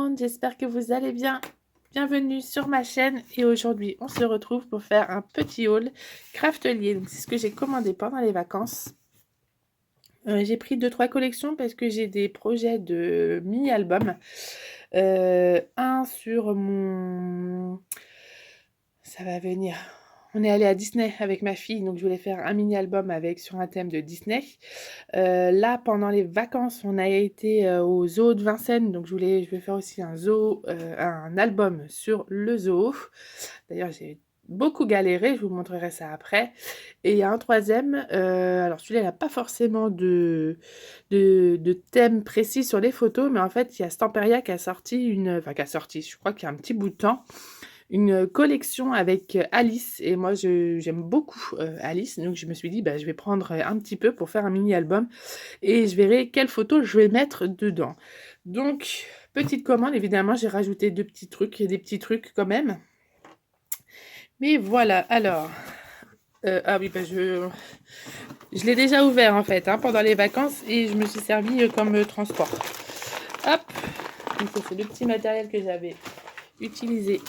monde, j'espère que vous allez bien. Bienvenue sur ma chaîne et aujourd'hui on se retrouve pour faire un petit haul craftelier. C'est ce que j'ai commandé pendant les vacances. J'ai pris 2-3 collections parce que j'ai des projets de mini-album. Un sur mon... Ça va venir. On est allé à Disney avec ma fille, donc je voulais faire un mini-album avec sur un thème de Disney. Là, pendant les vacances, on a été au zoo de Vincennes, donc je vais faire aussi un album sur le zoo. D'ailleurs, j'ai beaucoup galéré, je vous montrerai ça après. Et il y a un troisième, alors celui-là, il n'a pas forcément de thème précis sur les photos, mais en fait, il y a Stamperia qui a sorti je crois qu'il y a un petit bout de temps, une collection avec Alice et moi j'aime beaucoup Alice, donc je me suis dit bah, je vais prendre un petit peu pour faire un mini album et je verrai quelles photos je vais mettre dedans. Donc petite commande, évidemment j'ai rajouté des petits trucs quand même, mais voilà. Alors ah oui, bah je l'ai déjà ouvert en fait pendant les vacances et je me suis servi comme transport. Hop, donc ça c'est le petit matériel que j'avais utilisé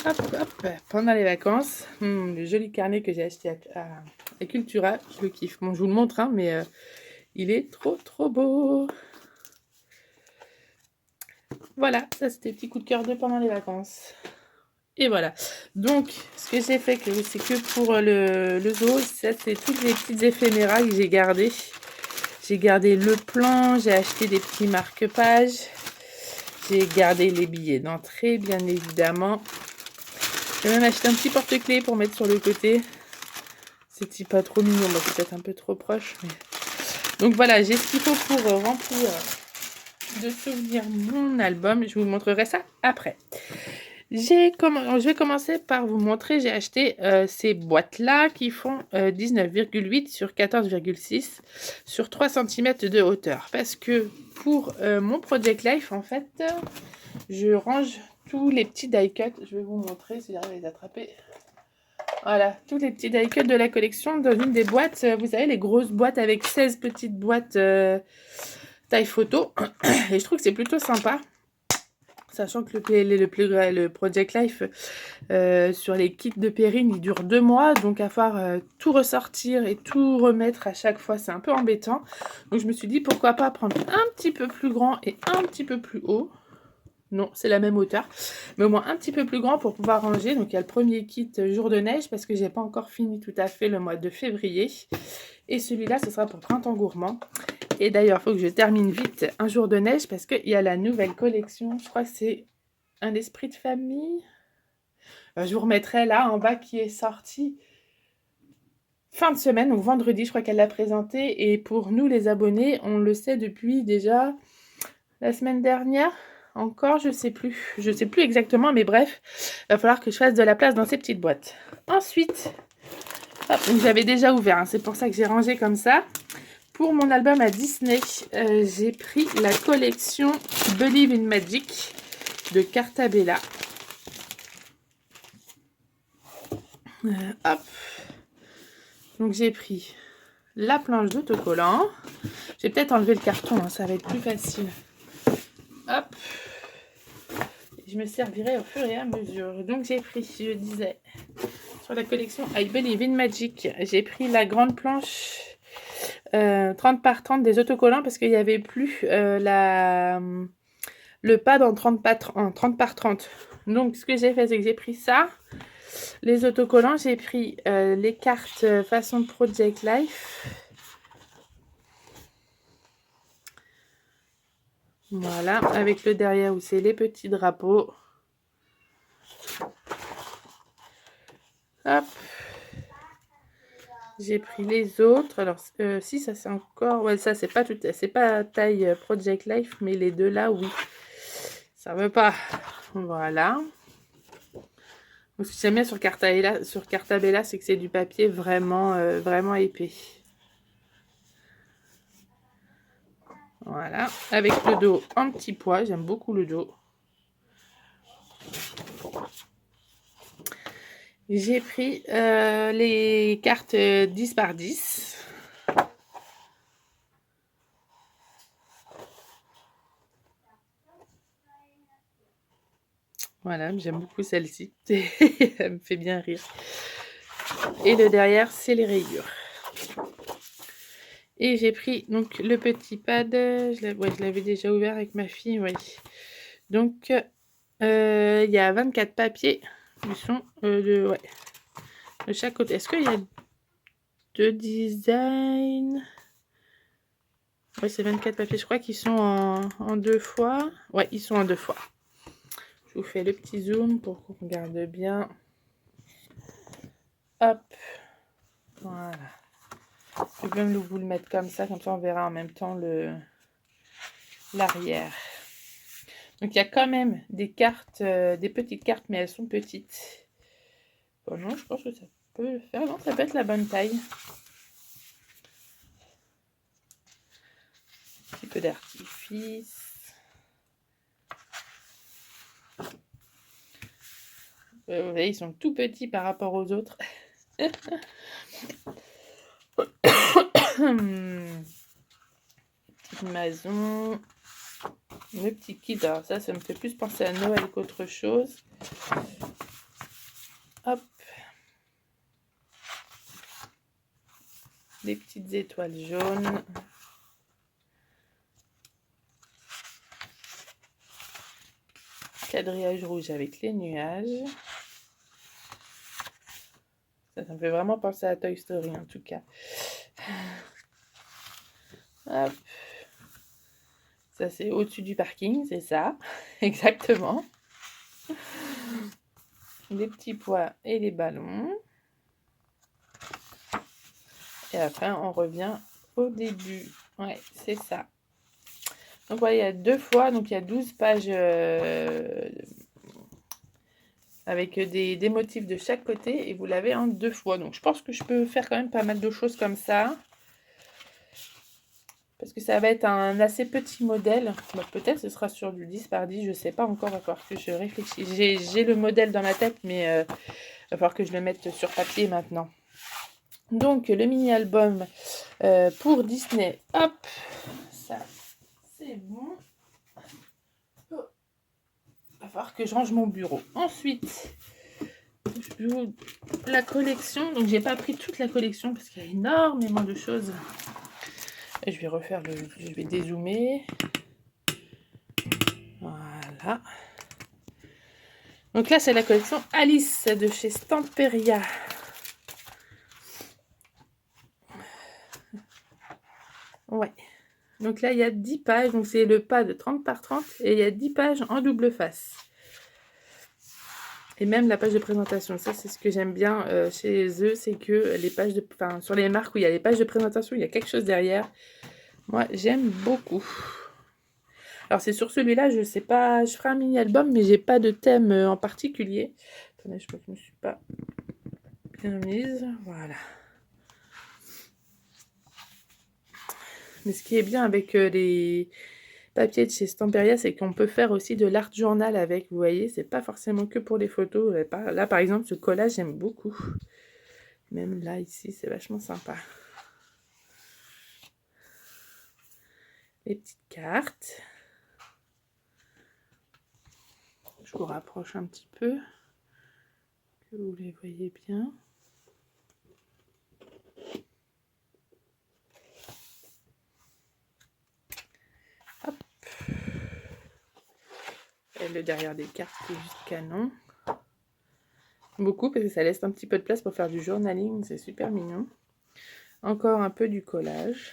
pendant les vacances. Le joli carnet que j'ai acheté à Cultura, je le kiffe. Bon, je vous le montre, mais il est trop beau. Voilà, ça c'était petit coup de cœur de pendant les vacances. Et voilà. Donc, ce que j'ai fait, c'est que pour le zoo, ça c'est tous les petites éphéméras que j'ai gardées. J'ai gardé le plan, j'ai acheté des petits marque-pages. J'ai gardé les billets d'entrée, bien évidemment. J'ai même acheté un petit porte-clés pour mettre sur le côté. C'est pas trop mignon, c'est peut-être un peu trop proche. Mais... Donc voilà, j'ai ce qu'il faut pour remplir de souvenirs mon album. Je vous montrerai ça après. Je vais commencer par vous montrer, j'ai acheté ces boîtes-là qui font 19,8 sur 14,6 sur 3 cm de hauteur. Parce que pour mon Project Life, en fait, je range tous les petits die cuts. Je vais vous montrer si j'arrive à les attraper. Voilà, tous les petits die cuts de la collection dans une des boîtes. Vous savez, les grosses boîtes avec 16 petites boîtes taille photo. Et je trouve que c'est plutôt sympa. Sachant que le Project Life sur les kits de Perrine, il dure 2 mois. Donc à faire tout ressortir et tout remettre à chaque fois, c'est un peu embêtant. Donc je me suis dit, pourquoi pas prendre un petit peu plus grand et un petit peu plus haut. Non, c'est la même hauteur, mais au moins un petit peu plus grand pour pouvoir ranger. Donc il y a le premier kit jour de neige parce que j'ai pas encore fini tout à fait le mois de février. Et celui-là, ce sera pour printemps gourmand. Et d'ailleurs, il faut que je termine vite un jour de neige parce qu'il y a la nouvelle collection. Je crois que c'est un esprit de famille. Je vous remettrai là en bas qui est sorti fin de semaine, donc vendredi, je crois qu'elle l'a présenté. Et pour nous les abonnés, on le sait depuis déjà la semaine dernière. Encore, je sais plus exactement, mais bref, il va falloir que je fasse de la place dans ces petites boîtes. Ensuite, j'avais déjà ouvert, c'est pour ça que j'ai rangé comme ça. Pour mon album à Disney, j'ai pris la collection Believe in Magic de Carta Bella. Hop. Donc j'ai pris la planche d'autocollant. Je vais peut-être enlever le carton, ça va être plus facile. Hop. Je me servirai au fur et à mesure. Donc j'ai pris, je disais, sur la collection I Believe in Magic, j'ai pris la grande planche 30 par 30 des autocollants parce qu'il n'y avait plus le pad en 30 par 30. Donc ce que j'ai fait, c'est que j'ai pris ça, les autocollants, j'ai pris les cartes façon Project Life. Voilà, avec le derrière où c'est les petits drapeaux. Hop. J'ai pris les autres. Alors, si, ça c'est encore... Ouais, ça c'est pas taille Project Life, mais les deux là, oui. Ça veut pas. Voilà. Donc, ce que j'aime bien sur Carta Bella, c'est que c'est du papier vraiment, vraiment épais. Voilà. Avec le dos en petit pois. J'aime beaucoup le dos. J'ai pris les cartes 10 par 10. Voilà, j'aime beaucoup celle-ci. Elle me fait bien rire. Et le derrière, c'est les rayures. Et j'ai pris donc le petit pad. Je l'avais déjà ouvert avec ma fille, oui. Donc, il y a 24 papiers. Ils sont de chaque côté. Est-ce qu'il y a deux designs? Oui, c'est 24 papiers. Je crois qu'ils sont en 2 fois. Ouais, ils sont en 2 fois. Je vous fais le petit zoom pour qu'on regarde bien. Hop. Voilà. Je vais même vous le mettre comme ça on verra en même temps l'arrière. Donc il y a quand même des cartes, des petites cartes, mais elles sont petites. Bon non, je pense que ça peut le faire. Non, ça peut être la bonne taille. Un petit peu d'artifice. Vous voyez, ils sont tout petits par rapport aux autres. Maison. Le petit kit. Alors ça me fait plus penser à Noël qu'autre chose. Hop. Des petites étoiles jaunes. Quadrillage rouge avec les nuages. Ça me fait vraiment penser à Toy Story en tout cas. Hop. Ça c'est au-dessus du parking, c'est ça. Exactement. Les petits pois et les ballons. Et après on revient au début. Ouais, c'est ça. Donc voilà, il y a 2 fois, donc il y a 12 pages avec des motifs de chaque côté et vous l'avez en 2 fois. Donc je pense que je peux faire quand même pas mal de choses comme ça. Parce que ça va être un assez petit modèle. Bon, peut-être ce sera sur du 10 par 10, je ne sais pas encore, il va falloir que je réfléchisse. J'ai le modèle dans ma tête, mais il va falloir que je le mette sur papier maintenant. Donc le mini-album pour Disney, hop, ça c'est bon. Oh. Il va falloir que je range mon bureau. Ensuite, la collection. Donc j'ai pas pris toute la collection parce qu'il y a énormément de choses. Et je vais refaire je vais dézoomer. Voilà. Donc là, c'est la collection Alice de chez Stamperia. Ouais. Donc là, il y a 10 pages. Donc c'est le pas de 30 par 30. Et il y a 10 pages en double face. Et même la page de présentation. Ça, c'est ce que j'aime bien chez eux. C'est que les pages de... Enfin, sur les marques où il y a les pages de présentation, il y a quelque chose derrière. Moi, j'aime beaucoup. Alors, c'est sur celui-là, je sais pas... Je ferai un mini-album, mais j'ai pas de thème en particulier. Attendez, je crois que je me suis pas bien mise. Voilà. Mais ce qui est bien avec les papiers de chez Stamperia, c'est qu'on peut faire aussi de l'art journal avec, vous voyez, c'est pas forcément que pour les photos. Là, par exemple, ce collage, j'aime beaucoup. Même là, ici, c'est vachement sympa. Les petites cartes. Je vous rapproche un petit peu, que vous les voyez bien. Hop. Et le derrière des cartes, c'est juste canon. Beaucoup, parce que ça laisse un petit peu de place pour faire du journaling, c'est super mignon. Encore un peu du collage.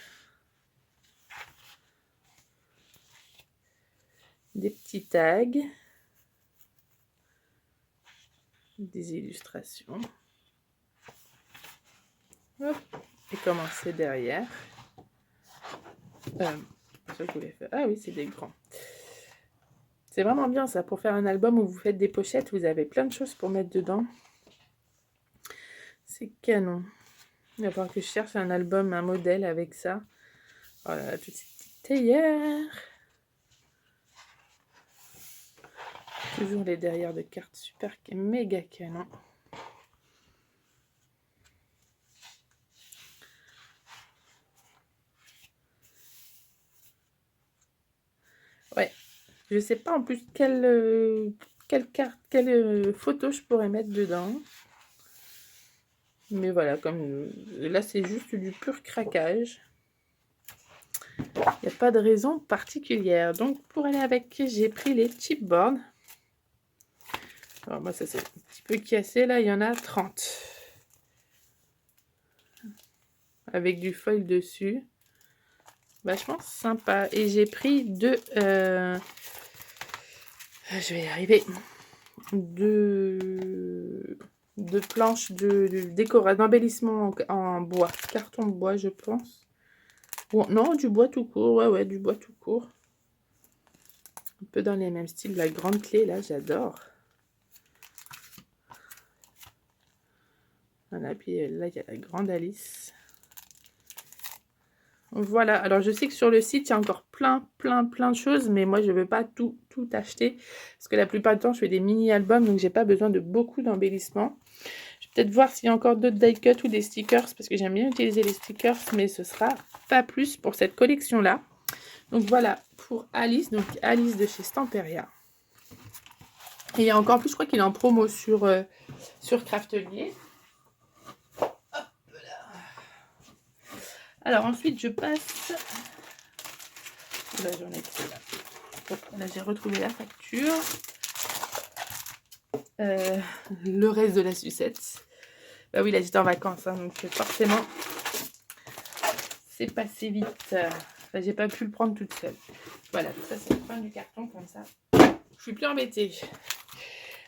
Des petits tags. Des illustrations. Hop. Et commencer derrière. Ça que je voulais faire. Ah oui, c'est des grands. C'est vraiment bien ça, pour faire un album où vous faites des pochettes, vous avez plein de choses pour mettre dedans. C'est canon. Il va falloir que je cherche un album, un modèle avec ça. Voilà, toutes ces petites théières. Toujours les derrière de cartes super méga canon. Ouais, je sais pas en plus quelle quelle photo je pourrais mettre dedans. Mais voilà, comme là, c'est juste du pur craquage. Il n'y a pas de raison particulière. Donc, pour aller avec, j'ai pris les chipboards. Alors, moi, ça c'est un petit peu cassé. Là, il y en a 30. Avec du foil dessus. Vachement sympa. Et j'ai pris deux... je vais y arriver. Deux planches de décoration, d'embellissement en bois. Carton de bois, je pense. Bon, non, du bois tout court. Ouais, du bois tout court. Un peu dans les mêmes styles. La grande clé, là, j'adore. Voilà, puis là, il y a la grande Alice. Voilà, alors je sais que sur le site, il y a encore plein de choses, mais moi, je ne veux pas tout acheter, parce que la plupart du temps, je fais des mini-albums, donc j'ai pas besoin de beaucoup d'embellissements. Je vais peut-être voir s'il y a encore d'autres die cut ou des stickers, parce que j'aime bien utiliser les stickers, mais ce sera pas plus pour cette collection-là. Donc voilà, pour Alice, donc Alice de chez Stamperia. Et il y a encore plus, je crois qu'il est en promo sur Craftelier. Alors ensuite, je passe... Là, j'en ai pris là. Là, j'ai retrouvé la facture. Le reste de la sucette. Bah oui, là, j'étais en vacances, hein, donc forcément, c'est passé vite. Enfin, j'ai pas pu le prendre toute seule. Voilà, ça, c'est le fin du carton, comme ça. Je suis plus embêtée.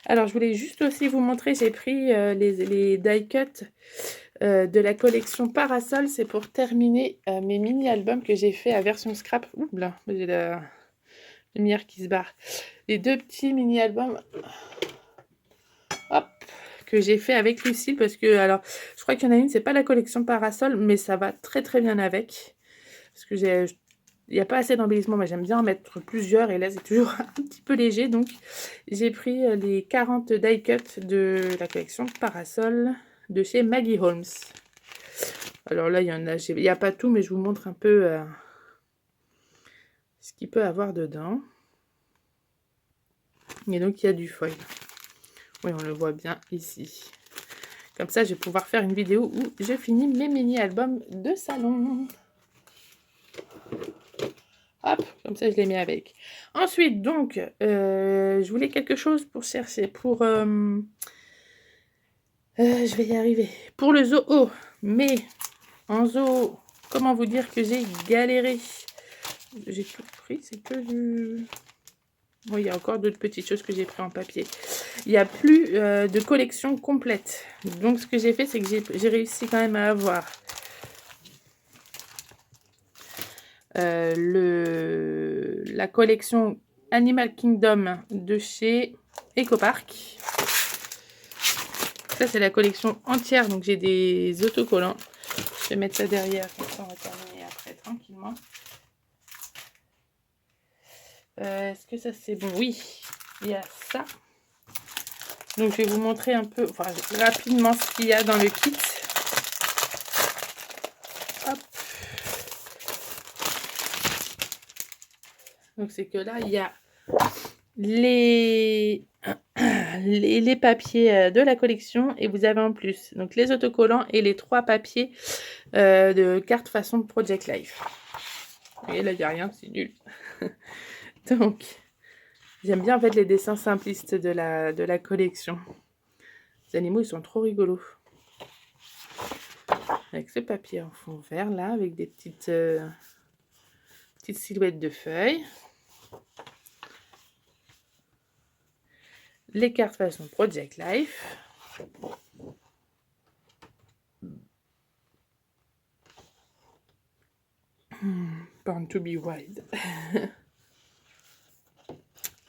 Alors, je voulais juste aussi vous montrer, j'ai pris les die cut de la collection Parasol. C'est pour terminer mes mini-albums que j'ai fait à version scrap. Ouh là, j'ai la lumière qui se barre. Les deux petits mini-albums, hop, que j'ai fait avec Lucille, parce que, alors, je crois qu'il y en a une, c'est pas la collection Parasol, mais ça va très bien avec. Parce que il n'y a pas assez d'embellissement, mais j'aime bien en mettre plusieurs, et là, c'est toujours un petit peu léger. Donc, j'ai pris les 40 die cut de la collection Parasol de chez Maggie Holmes. Alors là, il n'y a pas tout, mais je vous montre un peu ce qu'il peut avoir dedans. Et donc, il y a du foil. Oui, on le voit bien ici. Comme ça, je vais pouvoir faire une vidéo où je finis mes mini-albums de salon. Hop, comme ça, je les mets avec. Ensuite, donc, je voulais quelque chose pour chercher. Pour... je vais y arriver. Pour le zoo. Mais, en zoo, comment vous dire que j'ai galéré. J'ai tout pris, c'est que du... Bon, il y a encore d'autres petites choses que j'ai pris en papier. Il n'y a plus de collection complète. Donc, ce que j'ai fait, c'est que j'ai réussi quand même à avoir la collection Animal Kingdom de chez Ecopark. Ça, c'est la collection entière. Donc, j'ai des autocollants. Je vais mettre ça derrière. Comme ça, on va terminer après tranquillement. Est-ce que ça, c'est bon? Oui, il y a ça. Donc, je vais vous montrer un peu, enfin, rapidement ce qu'il y a dans le kit. Hop. Donc, c'est que là, il y a les papiers de la collection et vous avez en plus donc les autocollants et les 3 papiers de cartes façon Project Life. Et là, il n'y a rien, c'est nul. Donc, j'aime bien en fait les dessins simplistes de la collection. Les animaux, ils sont trop rigolos. Avec ce papier en fond vert, là, avec des petites silhouettes de feuilles. Les cartes façon Project Life. Born to be Wild.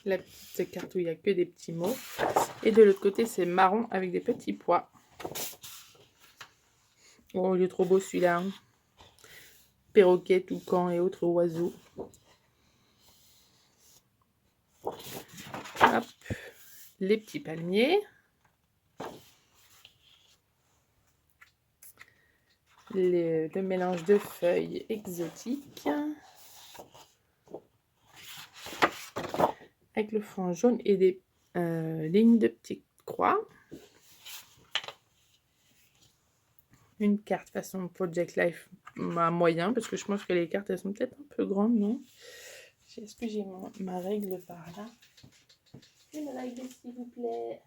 La petite carte où il n'y a que des petits mots. Et de l'autre côté, c'est marron avec des petits pois. Oh, il est trop beau celui-là. Perroquet, toucan et autres oiseaux. Hop. Les petits palmiers. Le mélange de feuilles exotiques. Avec le fond jaune et des ligne de petites croix. Une carte façon Project Life moyen, parce que je pense que les cartes, elles sont peut-être un peu grandes, non? Est-ce que j'ai ma règle par là? Une règle, s'il vous plaît.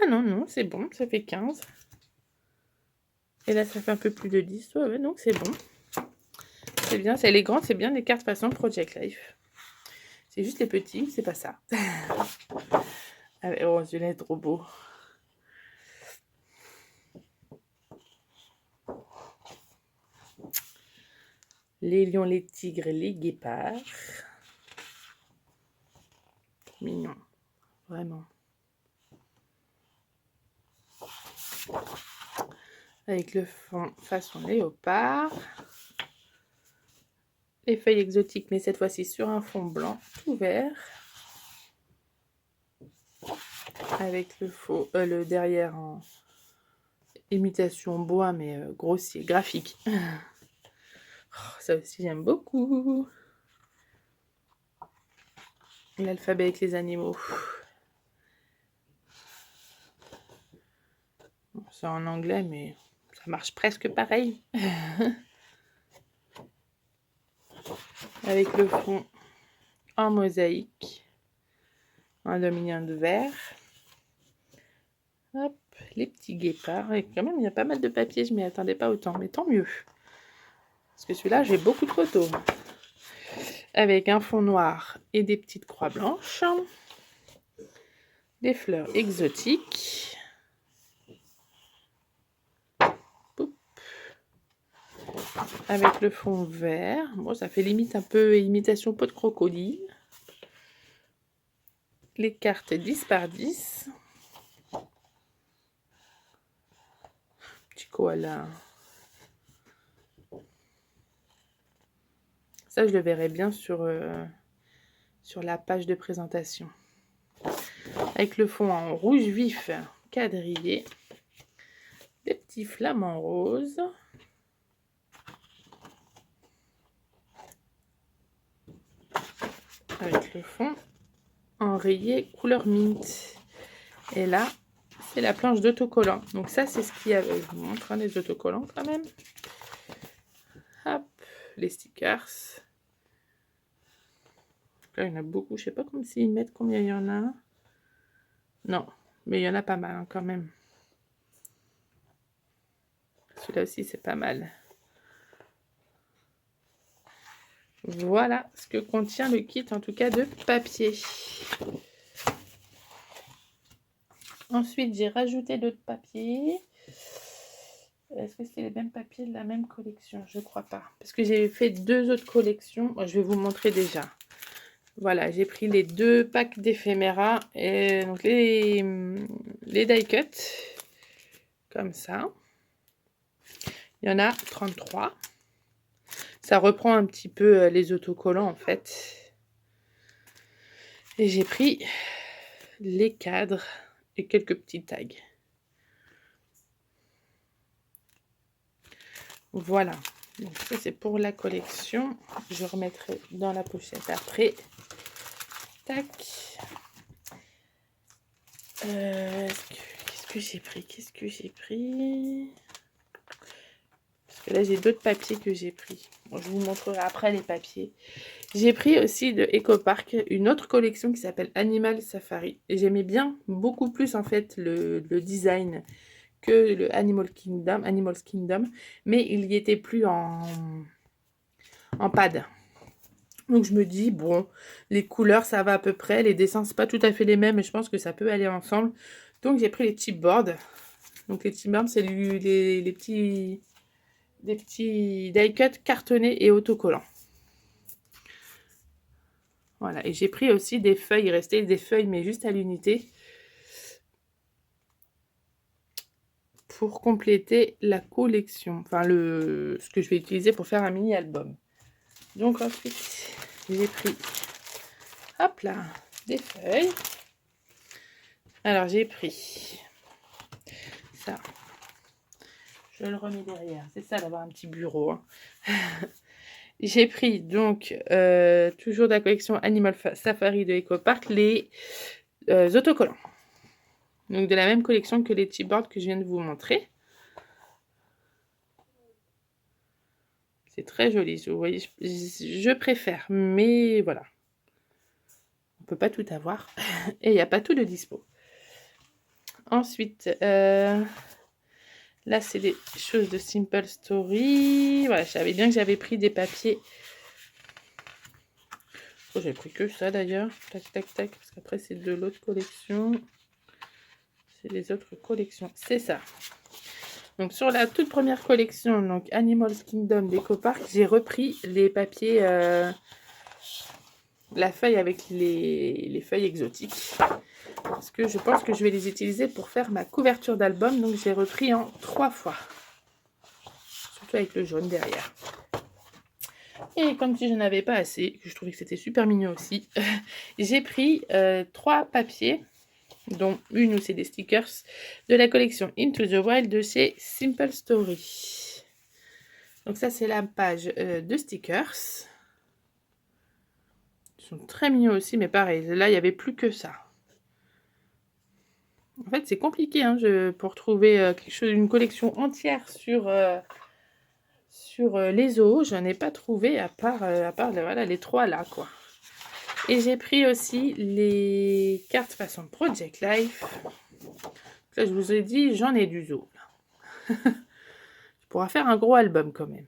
Ah non, non, c'est bon, ça fait 15. Et là, ça fait un peu plus de 10. Ouais, donc c'est bon. C'est bien, c'est les grandes, c'est bien les cartes façon Project Life. C'est juste les petits, c'est pas ça. Oh, celui-là est trop beau. Les lions, les tigres, les guépards. Mignon, vraiment. Avec le fond façon léopard. Les feuilles exotiques, mais cette fois-ci sur un fond blanc tout vert. Avec le derrière en imitation bois, mais grossier, graphique. Oh, ça aussi, j'aime beaucoup. L'alphabet avec les animaux. Bon, c'est en anglais, mais ça marche presque pareil. Avec le fond en mosaïque. En aluminium de verre. Hop, les petits guépards. Et quand même, il y a pas mal de papier, je m'y attendais pas autant, mais tant mieux. Parce que celui-là, j'ai beaucoup de photos. Avec un fond noir et des petites croix blanches. Des fleurs exotiques. Poup. Avec le fond vert. Bon, ça fait limite un peu imitation peau de crocodile. Les cartes 10 par 10. Petit koala. Ça, je le verrai bien sur la page de présentation. Avec le fond en rouge vif quadrillé. Des petits flamants roses. Avec le fond en rayé couleur mint. Et là, c'est la planche d'autocollant. Donc ça, c'est ce qu'il y avait. Je vous montre les autocollants quand même. Hop, les stickers. Là, il y en a beaucoup. Je sais pas comme s'ils mettent combien il y en a. Non, mais il y en a pas mal hein, quand même. Celui-là aussi, c'est pas mal. Voilà ce que contient le kit, en tout cas de papier. Ensuite, j'ai rajouté d'autres papiers. Est-ce que c'est les mêmes papiers de la même collection? Je crois pas. Parce que j'ai fait 2 autres collections. Moi, je vais vous montrer déjà. Voilà, j'ai pris les 2 packs d'éphéméra. Et donc les die cut. Comme ça. Il y en a 33. Ça reprend un petit peu les autocollants en fait. Et j'ai pris les cadres et quelques petits tags. Voilà. Donc ça c'est pour la collection. Je remettrai dans la pochette après. Tac. Qu'est-ce que j'ai pris? Parce que là j'ai d'autres papiers que j'ai pris. Bon, je vous montrerai après les papiers. J'ai pris aussi de EcoPark une autre collection qui s'appelle Animal Safari. Et j'aimais bien beaucoup plus en fait le design que le Animal's Kingdom. Mais il y était plus en pad. Donc je me dis, bon, les couleurs ça va à peu près. Les dessins c'est pas tout à fait les mêmes. Mais je pense que ça peut aller ensemble. Donc j'ai pris les chipboards. Donc les chipboards c'est des petits die cut cartonnés et autocollants. Voilà, et j'ai pris aussi des feuilles, il restait des feuilles, mais juste à l'unité, pour compléter la collection, enfin ce que je vais utiliser pour faire un mini-album. Donc ensuite, j'ai pris, hop là, des feuilles. Alors j'ai pris ça, je le remets derrière, c'est ça d'avoir un petit bureau. Hein. j'ai pris donc toujours de la collection Animal Safari de EcoPark les autocollants. Donc de la même collection que les chipboards que je viens de vous montrer. C'est très joli, vous voyez, je préfère, mais voilà. On peut pas tout avoir et il n'y a pas tout de dispo. Ensuite, là c'est des choses de Simple Story. Voilà, je savais bien que j'avais pris des papiers. Oh, j'ai pris que ça d'ailleurs. Tac, tac, tac, parce qu'après c'est de l'autre collection. C'est les autres collections, c'est ça. Donc sur la toute première collection, donc Animal Kingdom d'EcoPark, j'ai repris les papiers, la feuille avec les feuilles exotiques. Parce que je pense que je vais les utiliser pour faire ma couverture d'album. Donc j'ai repris en 3 fois. Surtout avec le jaune derrière. Et comme si je n'avais pas assez, que je trouvais que c'était super mignon aussi, j'ai pris 3 papiers, dont une où c'est des stickers, de la collection Into the Wild de chez Simple Story. Donc ça c'est la page de stickers. Ils sont très mignons aussi, mais pareil, là il n'y avait plus que ça. En fait c'est compliqué hein, pour trouver quelque chose, une collection entière sur les zoos. Je n'en ai pas trouvé à part voilà, les 3 là quoi. Et j'ai pris aussi les cartes façon Project Life. Là, je vous ai dit, j'en ai du zoo. Je pourrais faire un gros album quand même.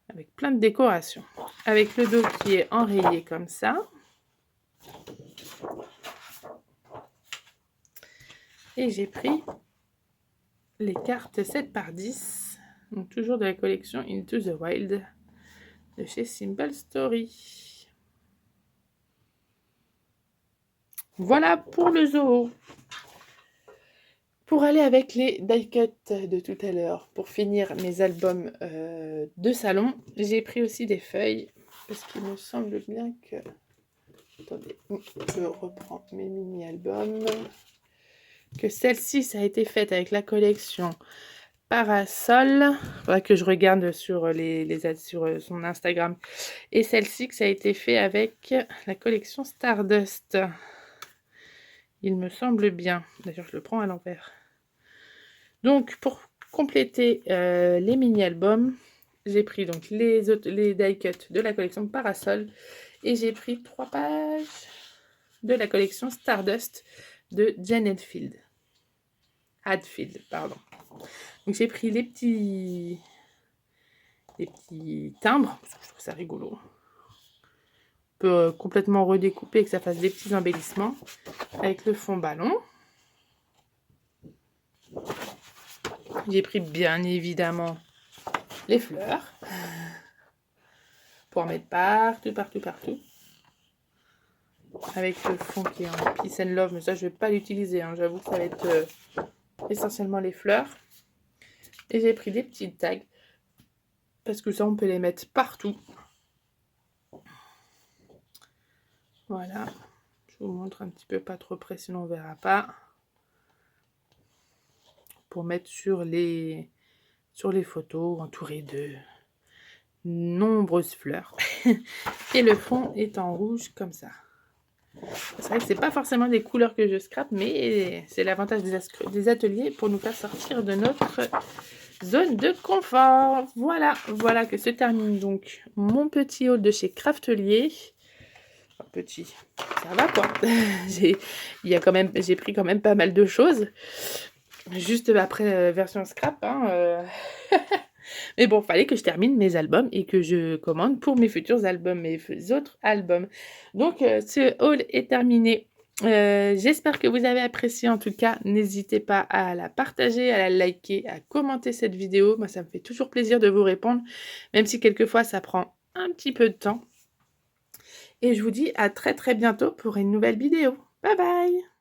Avec plein de décorations. Avec le dos qui est enrayé comme ça. Et j'ai pris les cartes 7 par 10. Donc toujours de la collection Into the Wild de chez Simple Story. Voilà pour le zoo. Pour aller avec les die cuts de tout à l'heure, pour finir mes albums de salon, j'ai pris aussi des feuilles, parce qu'il me semble bien que... Attendez, je reprends mes mini-albums. Que celle-ci, ça a été faite avec la collection Parasol. Faudra que je regarde sur, sur son Instagram. Et celle-ci, que ça a été fait avec la collection Stardust. Il me semble bien. D'ailleurs, je le prends à l'envers. Donc, pour compléter les mini-albums, j'ai pris donc les die cuts de la collection Parasol et j'ai pris 3 pages de la collection Stardust de Jen Hadfield, pardon. Donc, j'ai pris les petits timbres, parce que je trouve ça rigolo. On peut complètement redécouper et que ça fasse des petits embellissements avec le fond ballon. J'ai pris bien évidemment les fleurs pour en mettre partout, partout, partout. Avec le fond qui est en Peace and Love, mais ça je vais pas l'utiliser, hein. J'avoue que ça va être essentiellement les fleurs. Et j'ai pris des petits tags parce que ça on peut les mettre partout. Voilà, je vous montre un petit peu, pas trop près sinon on verra pas. Pour mettre sur les photos entourées de nombreuses fleurs. Et le fond est en rouge comme ça. C'est vrai que c'est pas forcément des couleurs que je scrape, mais c'est l'avantage des ateliers pour nous faire sortir de notre zone de confort. Voilà que se termine donc mon petit haul de chez Craftelier. Enfin, petit, ça va quoi. J'ai pris quand même pas mal de choses. Juste après version scrap, hein, mais bon, fallait que je termine mes albums et que je commande pour mes futurs albums, mes autres albums. Donc, ce haul est terminé. J'espère que vous avez apprécié. En tout cas, n'hésitez pas à la partager, à la liker, à commenter cette vidéo. Moi, ça me fait toujours plaisir de vous répondre, même si quelquefois, ça prend un petit peu de temps. Et je vous dis à très très bientôt pour une nouvelle vidéo. Bye bye!